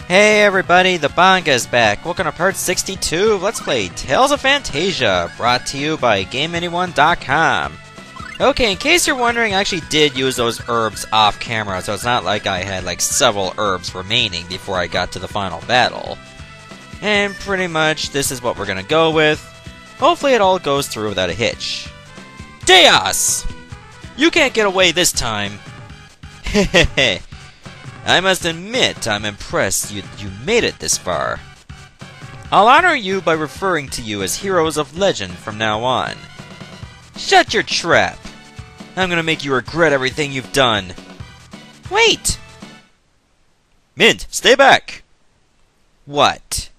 Hey everybody, the Banga is back. Welcome to part 62 of Let's Play Tales of Phantasia, brought to you by GameAnyone.com. Okay, in case you're wondering, I actually did use those herbs off camera, so it's not like I had like several herbs remaining before I got to the final battle. And pretty much, this is what we're gonna go with. Hopefully it all goes through without a hitch. Deos! You can't get away this time! Hehehe. I must admit, I'm impressed you made it this far. I'll honor you by referring to you as heroes of legend from now on. Shut your trap! I'm gonna make you regret everything you've done. Wait! Mint, stay back! What?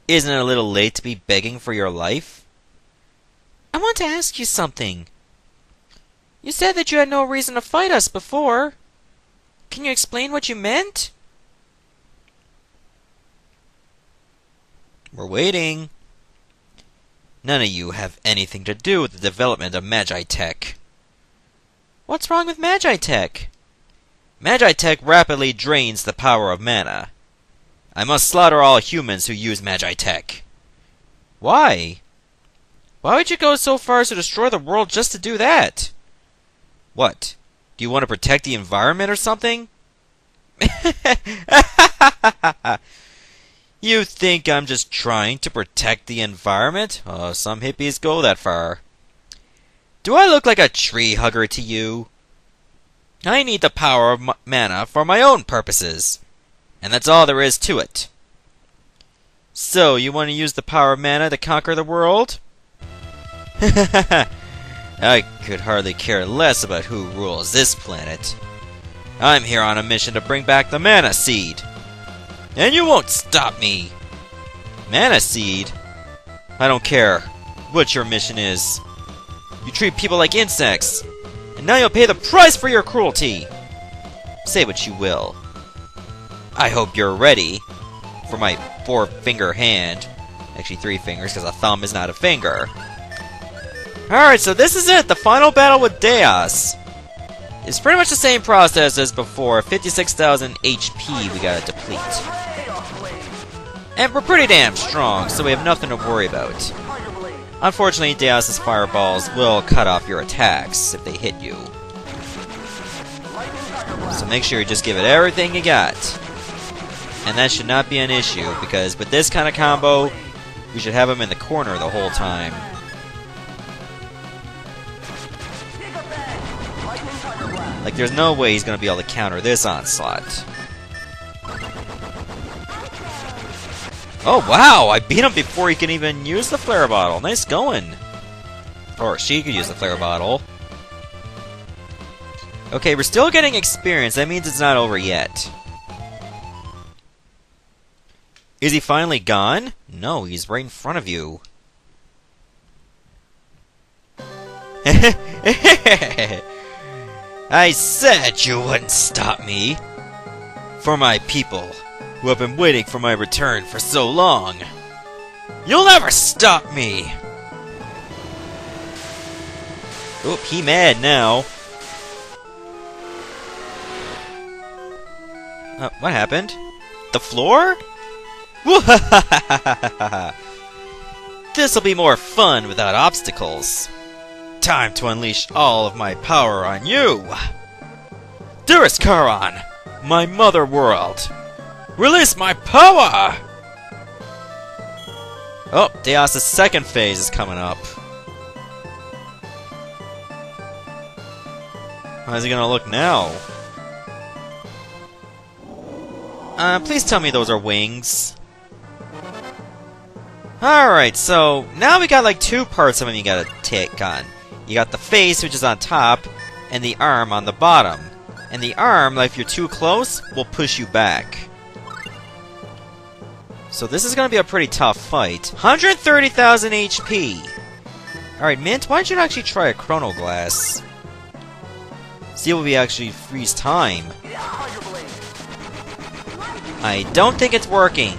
Isn't it a little late to be begging for your life? I want to ask you something. You said that you had no reason to fight us before. Can you explain what you meant? We're waiting. None of you have anything to do with the development of magitech. What's wrong with magitech? Magitech rapidly drains the power of mana. I must slaughter all humans who use magitech. Why? Why would you go so far as to destroy the world just to do that? What? Do you want to protect the environment or something? You think I'm just trying to protect the environment? Oh, some hippies go that far. Do I look like a tree hugger to you? I need the power of mana for my own purposes. And that's all there is to it. So, you want to use the power of mana to conquer the world? I could hardly care less about who rules this planet. I'm here on a mission to bring back the Mana Seed. And you won't stop me! Mana Seed? I don't care what your mission is. You treat people like insects, and now you'll pay the price for your cruelty! Say what you will. I hope you're ready for my 4-finger hand. Actually 3 fingers, because a thumb is not a finger. Alright, so this is it, the final battle with Deos. It's pretty much the same process as before, 56,000 HP we gotta deplete. And we're pretty damn strong, so we have nothing to worry about. Unfortunately, Deos' fireballs will cut off your attacks if they hit you. So make sure you just give it everything you got. And that should not be an issue, because with this kind of combo, we should have him in the corner the whole time. Like, there's no way he's gonna be able to counter this onslaught. Oh, wow! I beat him before he can even use the flare bottle. Nice going! Or she could use the flare bottle. Okay, we're still getting experience. That means it's not over yet. Is he finally gone? No, he's right in front of you. I said you wouldn't stop me! For my people, who have been waiting for my return for so long. You'll never stop me! Oop, he mad now. What happened? The floor? This'll be more fun without obstacles. Time to unleash all of my power on you! Dearest Charon, my mother world! Release my power! Oh, Deos' second phase is coming up. How's he gonna look now? Please tell me those are wings. Alright, so now we got like 2 parts of him you gotta take on. You got the face, which is on top, and the arm on the bottom. And the arm, like, if you're too close, will push you back. So this is going to be a pretty tough fight. 130,000 HP! Alright, Mint, why don't you actually try a Chrono Glass? See if we actually freeze time. I don't think it's working.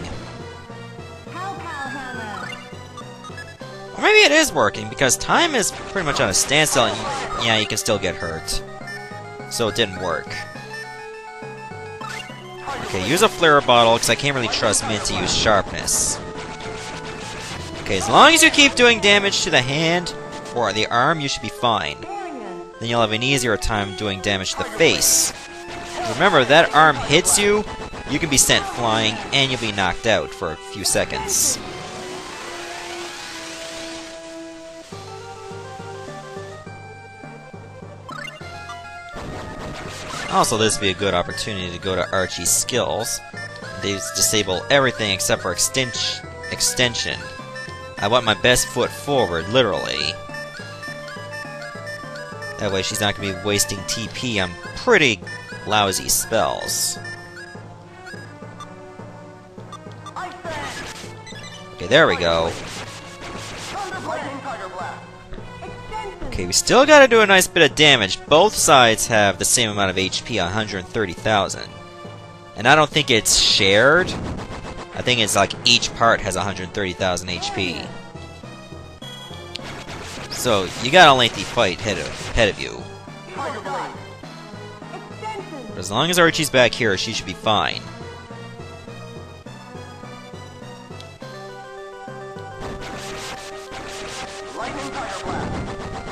Or maybe it is working, because time is pretty much on a standstill, and yeah, you can still get hurt. So it didn't work. Okay, use a flare bottle, because I can't really trust Mint to use sharpness. Okay, as long as you keep doing damage to the hand or the arm, you should be fine. Then you'll have an easier time doing damage to the face. Remember, if that arm hits you, you can be sent flying, and you'll be knocked out for a few seconds. Also, this would be a good opportunity to go to Archie's skills. They disable everything except for extension. I want my best foot forward, literally. That way she's not going to be wasting TP on pretty lousy spells. Okay, there we go. Okay, we still gotta do a nice bit of damage. Both sides have the same amount of HP, 130,000. And I don't think it's shared. I think it's like each part has 130,000 HP. So, you got a lengthy fight ahead of you. But as long as Archie's back here, she should be fine.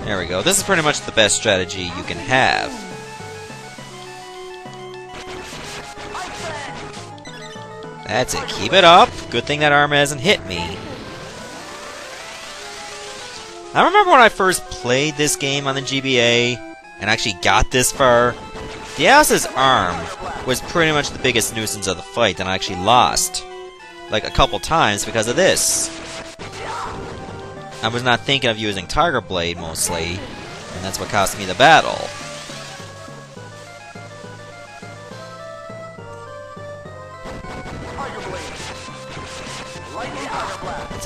There we go. This is pretty much the best strategy you can have. That's it. Keep it up. Good thing that arm hasn't hit me. I remember when I first played this game on the GBA and actually got this far. Deos' arm was pretty much the biggest nuisance of the fight, and I actually lost. Like a couple times because of this. I was not thinking of using Tiger Blade, mostly, and that's what cost me the battle.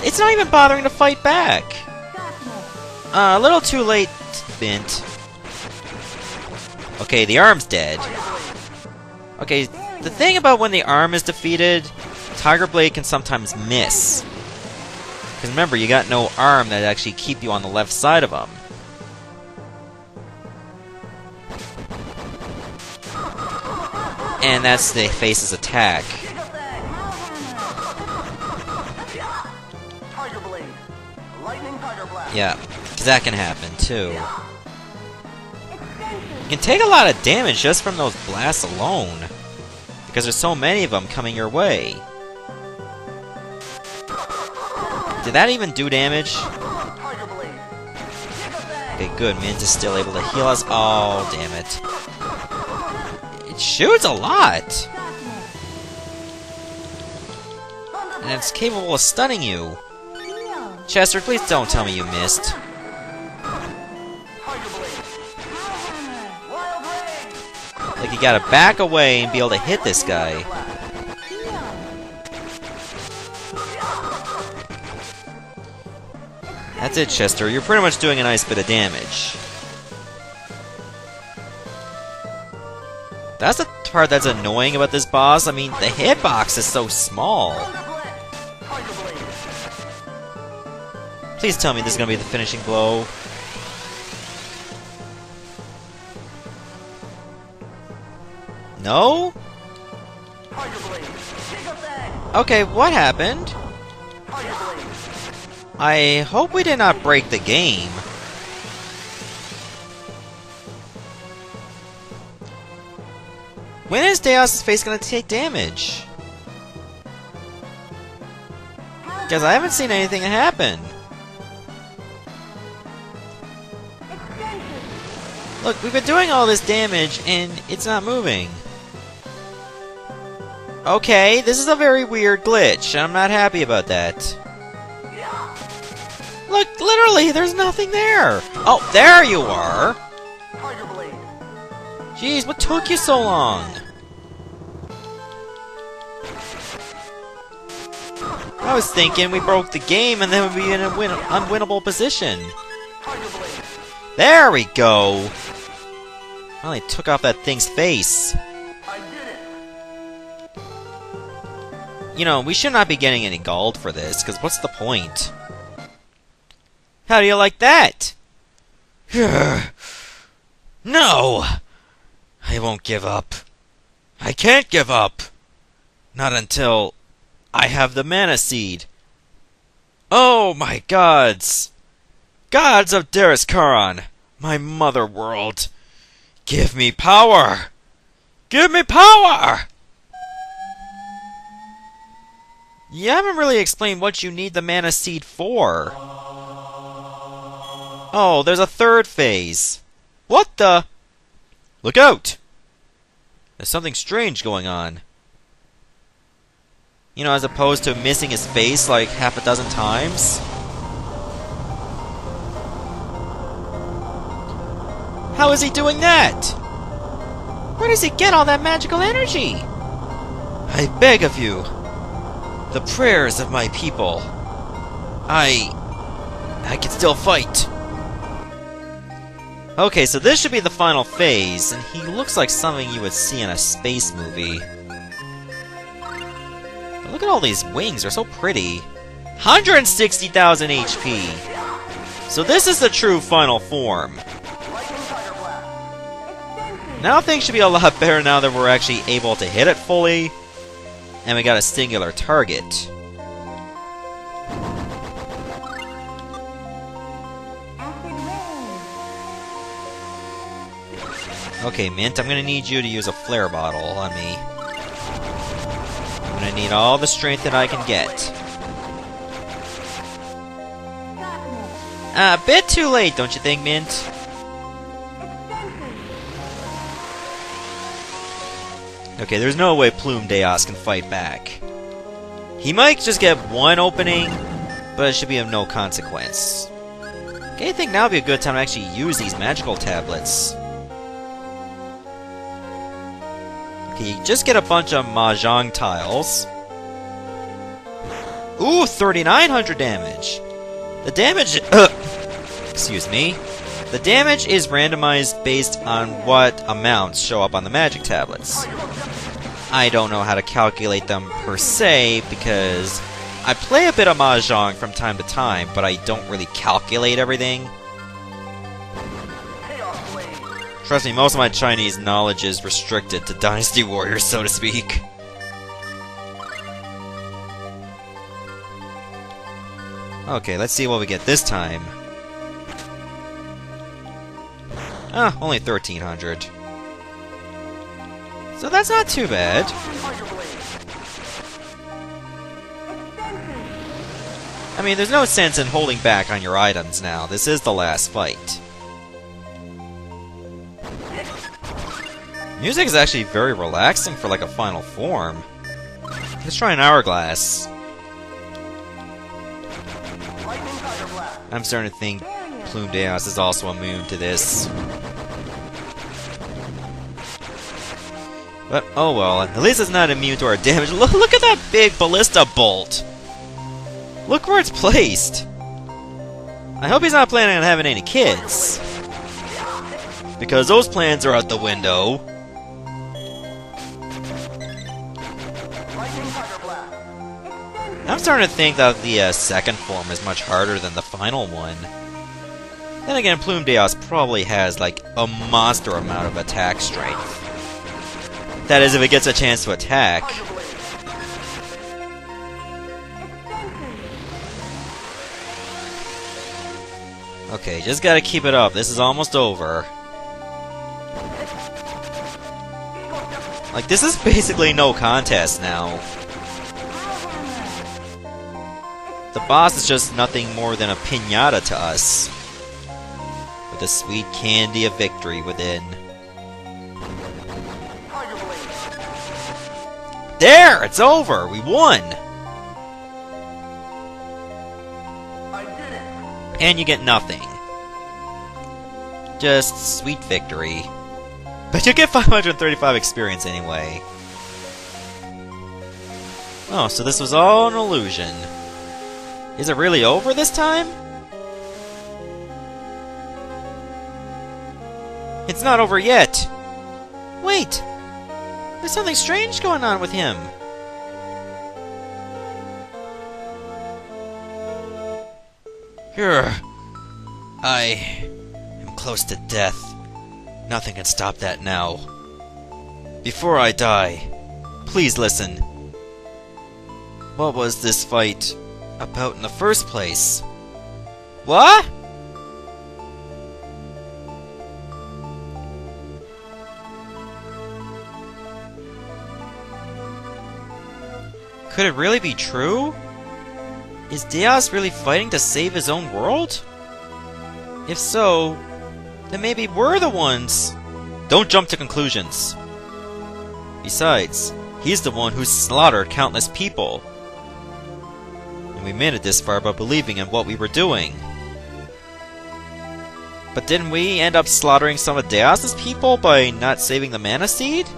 It's not even bothering to fight back! A little too late, Bint. Okay, the arm's dead. Okay, the thing about when the arm is defeated, Tiger Blade can sometimes miss. Because remember, you got no arm that actually keep you on the left side of him. And that's the face's attack. Yeah, because that can happen too. You can take a lot of damage just from those blasts alone. Because there's so many of them coming your way. Did that even do damage? Okay, good. Mint is still able to heal us. Oh, damn it. It shoots a lot! And it's capable of stunning you. Chester, please don't tell me you missed. Like, you gotta back away and be able to hit this guy. That's it, Chester. You're pretty much doing a nice bit of damage. That's the part that's annoying about this boss. I mean, the hitbox is so small. Please tell me this is gonna be the finishing blow. No? Okay, what happened? I hope we did not break the game. When is Deos' face gonna take damage? Because I haven't seen anything happen. Look, we've been doing all this damage and it's not moving. Okay, this is a very weird glitch. I'm not happy about that. Look, literally, there's nothing there! Oh, there you are! Jeez, what took you so long? I was thinking we broke the game and then we'd be in an unwinnable position. There we go! Finally took off that thing's face. You know, we should not be getting any gold for this, because what's the point? How do you like that? No! I won't give up. I can't give up! Not until I have the mana seed. Oh my gods! Gods of Deos, my mother world! Give me power! Give me power! You haven't really explained what you need the mana seed for. Oh, there's a third phase. What the? Look out! There's something strange going on. You know, as opposed to missing his face like half a dozen times. How is he doing that? Where does he get all that magical energy? I beg of you. The prayers of my people. I can still fight. Okay, so this should be the final phase, and he looks like something you would see in a space movie. But look at all these wings, they're so pretty. 160,000 HP! So this is the true final form. Now things should be a lot better now that we're actually able to hit it fully. And we got a singular target. Okay, Mint, I'm gonna need you to use a flare bottle on me. I'm gonna need all the strength that I can get. A bit too late, don't you think, Mint? Okay, there's no way Plume Deos can fight back. He might just get one opening, but it should be of no consequence. Okay, I think now would be a good time to actually use these magical tablets. Okay, you just get a bunch of Mahjong tiles. Ooh, 3,900 damage! The damage... excuse me. The damage is randomized based on what amounts show up on the magic tablets. I don't know how to calculate them per se, because I play a bit of Mahjong from time to time, but I don't really calculate everything. Trust me, most of my Chinese knowledge is restricted to Dynasty Warriors, so to speak. Okay, let's see what we get this time. Ah, only 1,300. So that's not too bad. I mean, there's no sense in holding back on your items now. This is the last fight. Music is actually very relaxing for like a final form. Let's try an hourglass. I'm starting to think Plume Deos is also immune to this. But, oh well, at least it's not immune to our damage. Look at that big ballista bolt! Look where it's placed! I hope he's not planning on having any kids. Because those plans are out the window. I'm starting to think that the second form is much harder than the final one. Then again, Plume Deos probably has, like, a monster amount of attack strength. That is, if it gets a chance to attack. Okay, just gotta keep it up. This is almost over. Like, this is basically no contest now. The boss is just nothing more than a piñata to us. With the sweet candy of victory within. There! It's over! We won! And you get nothing. Just sweet victory. But you get 535 experience anyway. Oh, so this was all an illusion. Is it really over this time? It's not over yet! Wait! There's something strange going on with him. I am close to death. Nothing can stop that now. Before I die, please listen. What was this fight about in the first place? What? Could it really be true? Is Deos really fighting to save his own world? If so, then maybe we're the ones. Don't jump to conclusions. Besides, he's the one who slaughtered countless people. And we made it this far by believing in what we were doing. But didn't we end up slaughtering some of Deos' people by not saving the Mana Seed?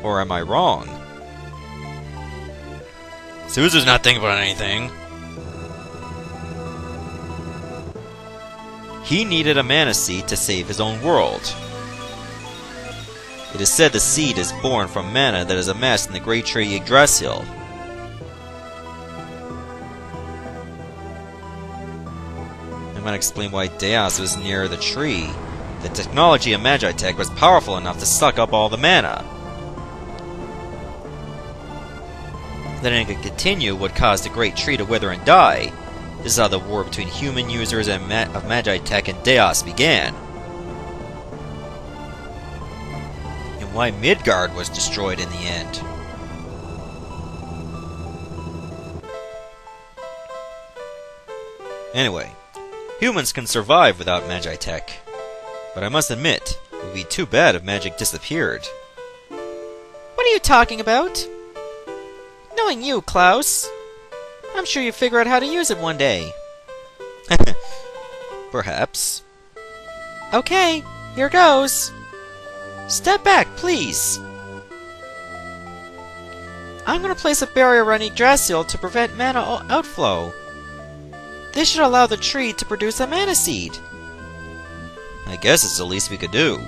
Or am I wrong? Suzu's not thinking about anything. He needed a Mana Seed to save his own world. It is said the seed is born from mana that is amassed in the great tree Yggdrasil. I'm gonna explain why Deos was near the tree. The technology of magitech was powerful enough to suck up all the mana. That it could continue would cause the great tree to wither and die. This is how the war between human users of magitech and Deos began. And why Midgard was destroyed in the end. Anyway, humans can survive without magitech. But I must admit, it would be too bad if magic disappeared. What are you talking about? Knowing you, Klaus, I'm sure you figure out how to use it one day. Perhaps. Okay, here goes. Step back, please. I'm gonna place a barrier around Yggdrasil to prevent mana outflow. This should allow the tree to produce a Mana Seed. I guess it's the least we could do.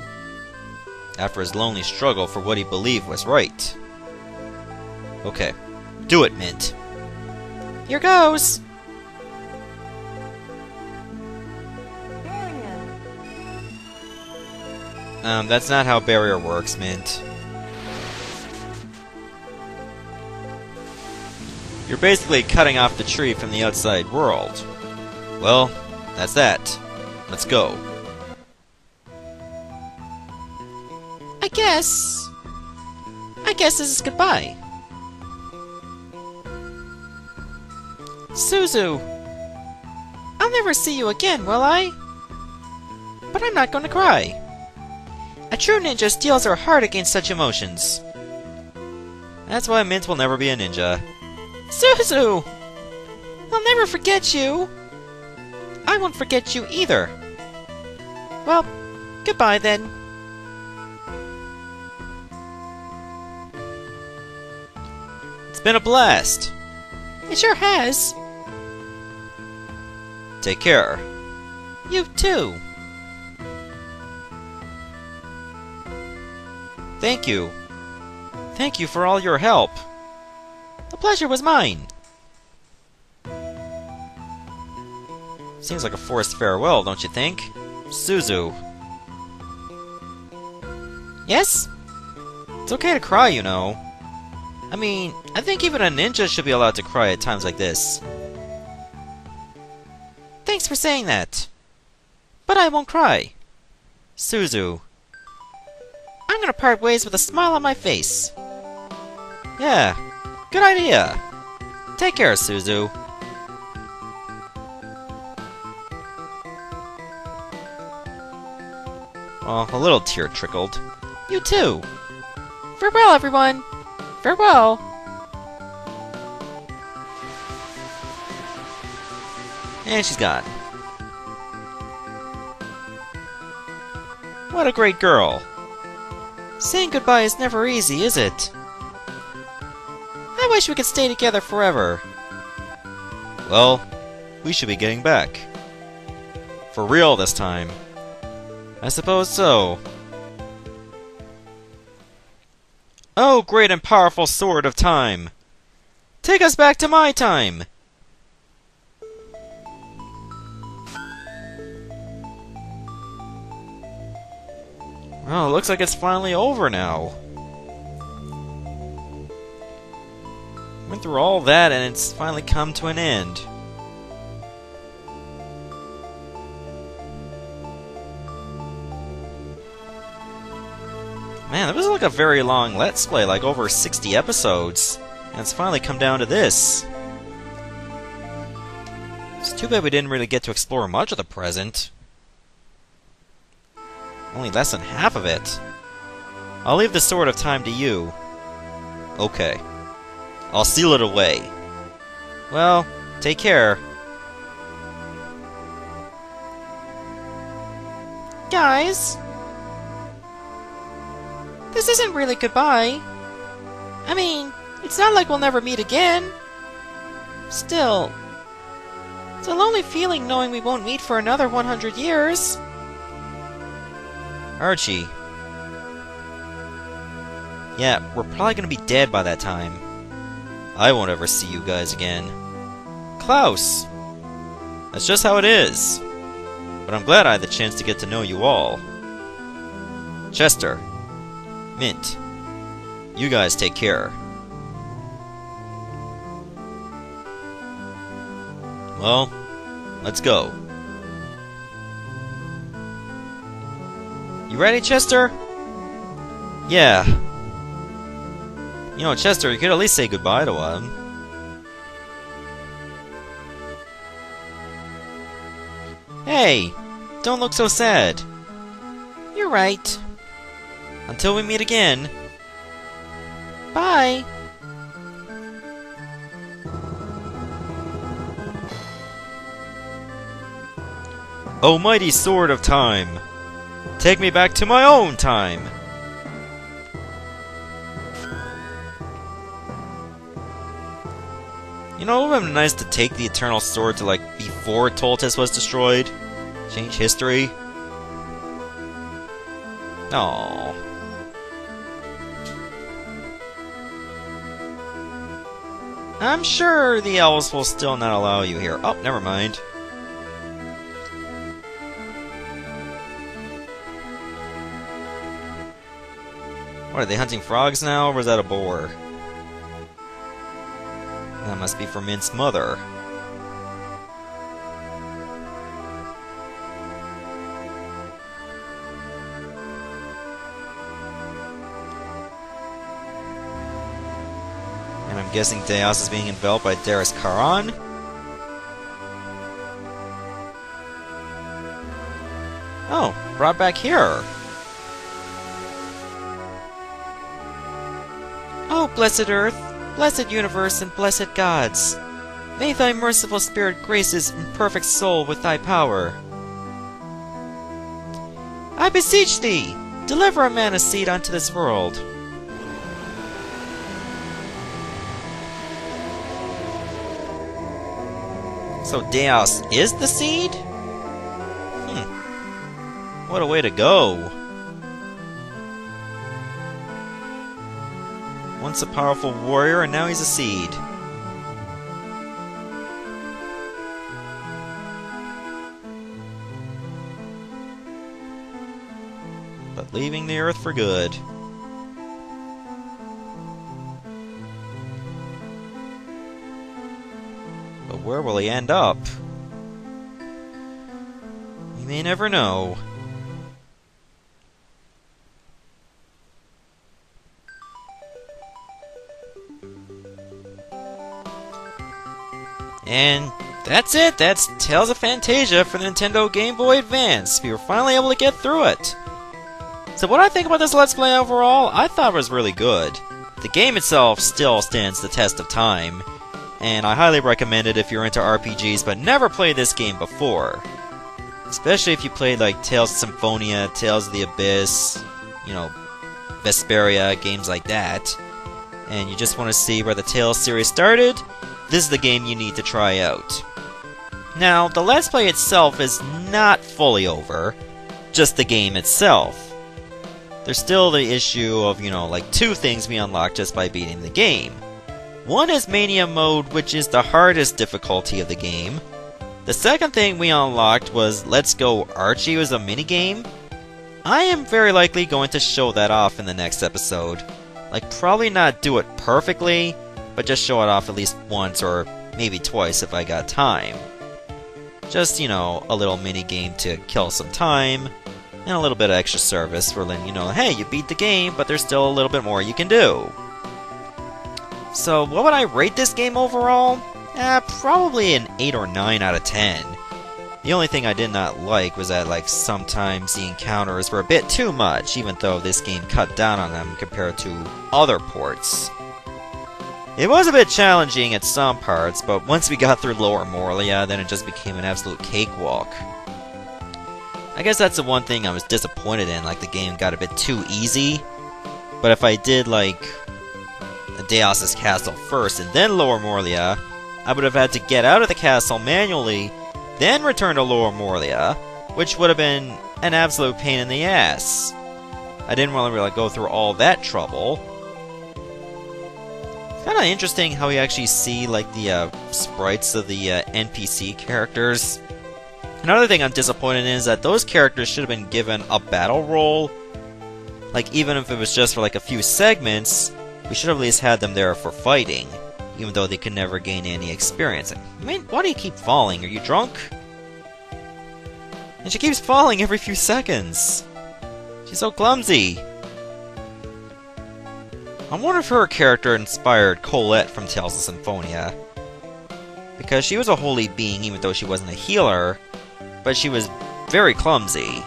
After his lonely struggle for what he believed was right. Okay. Do it, Mint. Here goes! That's not how barrier works, Mint. You're basically cutting off the tree from the outside world. Well, that's that. Let's go. I guess this is goodbye. Suzu! I'll never see you again, will I? But I'm not going to cry. A true ninja steels her heart against such emotions. That's why Mint will never be a ninja. Suzu! I'll never forget you! I won't forget you either. Well, goodbye then. It's been a blast. It sure has. Take care. You too. Thank you. Thank you for all your help. The pleasure was mine. Seems like a forced farewell, don't you think? Suzu. Yes? It's okay to cry, you know. I mean, I think even a ninja should be allowed to cry at times like this. Thanks for saying that. But I won't cry. Suzu. I'm gonna part ways with a smile on my face. Yeah, good idea. Take care, Suzu. Well, a little tear trickled. You too. Farewell, everyone. Farewell. And she's gone. What a great girl. Saying goodbye is never easy, is it? I wish we could stay together forever. Well, we should be getting back. For real this time. I suppose so. Oh, great and powerful sword of time! Take us back to my time! Oh, looks like it's finally over now. Went through all that and it's finally come to an end. Man, this was like a very long Let's Play, like over 60 episodes. And it's finally come down to this. It's too bad we didn't really get to explore much of the present. Only less than half of it. I'll leave the Sword of Time to you. Okay. I'll seal it away. Well, take care. Guys? This isn't really goodbye. I mean, it's not like we'll never meet again. Still, it's a lonely feeling knowing we won't meet for another 100 years. Archie. Yeah, we're probably gonna be dead by that time. I won't ever see you guys again. Klaus! That's just how it is. But I'm glad I had the chance to get to know you all. Chester. Mint. You guys take care. Well, let's go. You ready, Chester? Yeah. You know, Chester, you could at least say goodbye to him. Hey! Don't look so sad. You're right. Until we meet again. Bye. O mighty Sword of Time! Take me back to my own time! You know, it would have been nice to take the Eternal Sword to, like, before Toltes was destroyed. Change history. Aww. I'm sure the elves will still not allow you here. Oh, never mind. What, are they hunting frogs now, or was that a boar? That must be for Mint's mother. And I'm guessing Dhaos is being enveloped by Darius Karan? Oh, brought back here. Oh, blessed earth, blessed universe, and blessed gods! May thy merciful spirit grace his imperfect soul with thy power. I beseech thee, deliver a man a seed unto this world. So Deos is the seed? What a way to go. Once a powerful warrior, and now he's a seed. But leaving the Earth for good. But where will he end up? We may never know. And that's it! That's Tales of Phantasia for the Nintendo Game Boy Advance. We were finally able to get through it. So what I think about this Let's Play overall, I thought it was really good. The game itself still stands the test of time, and I highly recommend it if you're into RPGs but never played this game before. Especially if you played like Tales of Symphonia, Tales of the Abyss, you know, Vesperia, games like that, and you just want to see where the Tales series started, this is the game you need to try out. Now, the Let's Play itself is not fully over, just the game itself. There's still the issue of, you know, like 2 things we unlock just by beating the game. One is Mania Mode, which is the hardest difficulty of the game. The second thing we unlocked was Let's Go Archie as a minigame. I am very likely going to show that off in the next episode. Like, probably not do it perfectly, but just show it off at least once or maybe twice if I got time. Just, you know, a little mini game to kill some time, and a little bit of extra service for letting you know, hey, you beat the game, but there's still a little bit more you can do. So, what would I rate this game overall? Probably an 8 or 9 out of 10. The only thing I did not like was that, like, sometimes the encounters were a bit too much, even though this game cut down on them compared to other ports. It was a bit challenging at some parts, but once we got through Lower Morlia, then it just became an absolute cakewalk. I guess that's the one thing I was disappointed in, like the game got a bit too easy. But if I did, like, Deos' castle first and then Lower Morlia, I would have had to get out of the castle manually, then return to Lower Morlia, which would have been an absolute pain in the ass. I didn't want to really go through all that trouble. It's kind of interesting how we actually see, like, the sprites of the NPC characters. Another thing I'm disappointed in is that those characters should have been given a battle role. Like, even if it was just for, like, a few segments, we should have at least had them there for fighting, even though they could never gain any experience. I mean, why do you keep falling? Are you drunk? And she keeps falling every few seconds. She's so clumsy. I wonder if her character inspired Colette from Tales of Symphonia. Because she was a holy being even though she wasn't a healer, but she was very clumsy.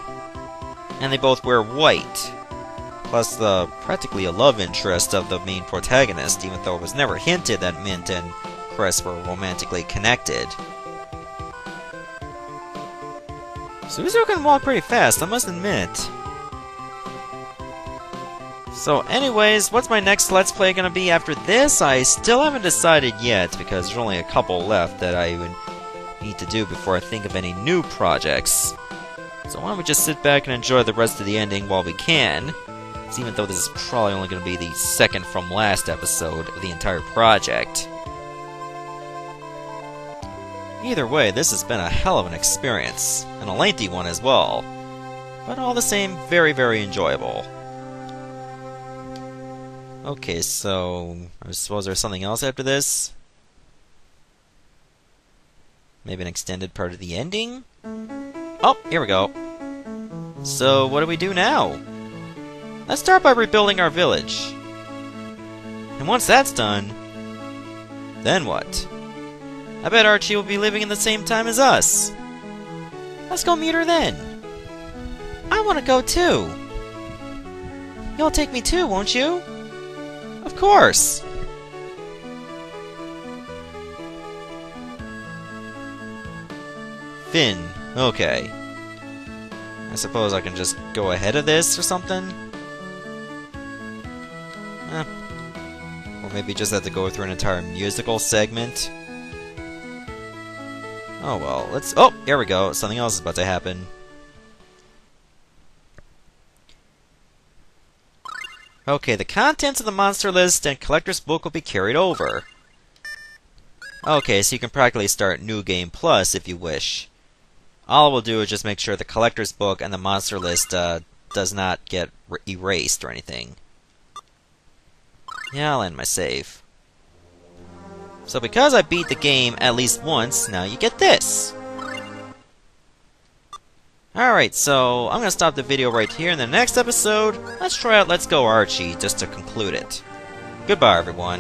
And they both wear white. Plus the practically a love interest of the main protagonist, even though it was never hinted that Mint and Cress were romantically connected. Suzu can walk pretty fast, I must admit. So anyways, what's my next Let's Play gonna be after this? I still haven't decided yet, because there's only a couple left that I would need to do before I think of any new projects. So why don't we just sit back and enjoy the rest of the ending while we can, even though this is probably only going to be the second from last episode of the entire project. Either way, this has been a hell of an experience, and a lengthy one as well, but all the same, very, very enjoyable. Okay, so I suppose there's something else after this? Maybe an extended part of the ending? Oh, here we go. So, what do we do now? Let's start by rebuilding our village. And once that's done, then what? I bet Archie will be living in the same time as us. Let's go meet her then. I want to go too. You'll take me too, won't you? Of course. Finn. Okay. I suppose I can just go ahead of this or something? Or maybe just have to go through an entire musical segment. Oh well, let's... Oh! Here we go. Something else is about to happen. Okay, the contents of the monster list and collector's book will be carried over. Okay, so you can practically start New Game Plus if you wish. All we'll do is just make sure the collector's book and the monster list does not get erased or anything. Yeah, I'll end my save. So because I beat the game at least once, now you get this! Alright, so I'm gonna stop the video right here. In the next episode, let's try out Let's Go Archie, just to conclude it. Goodbye, everyone.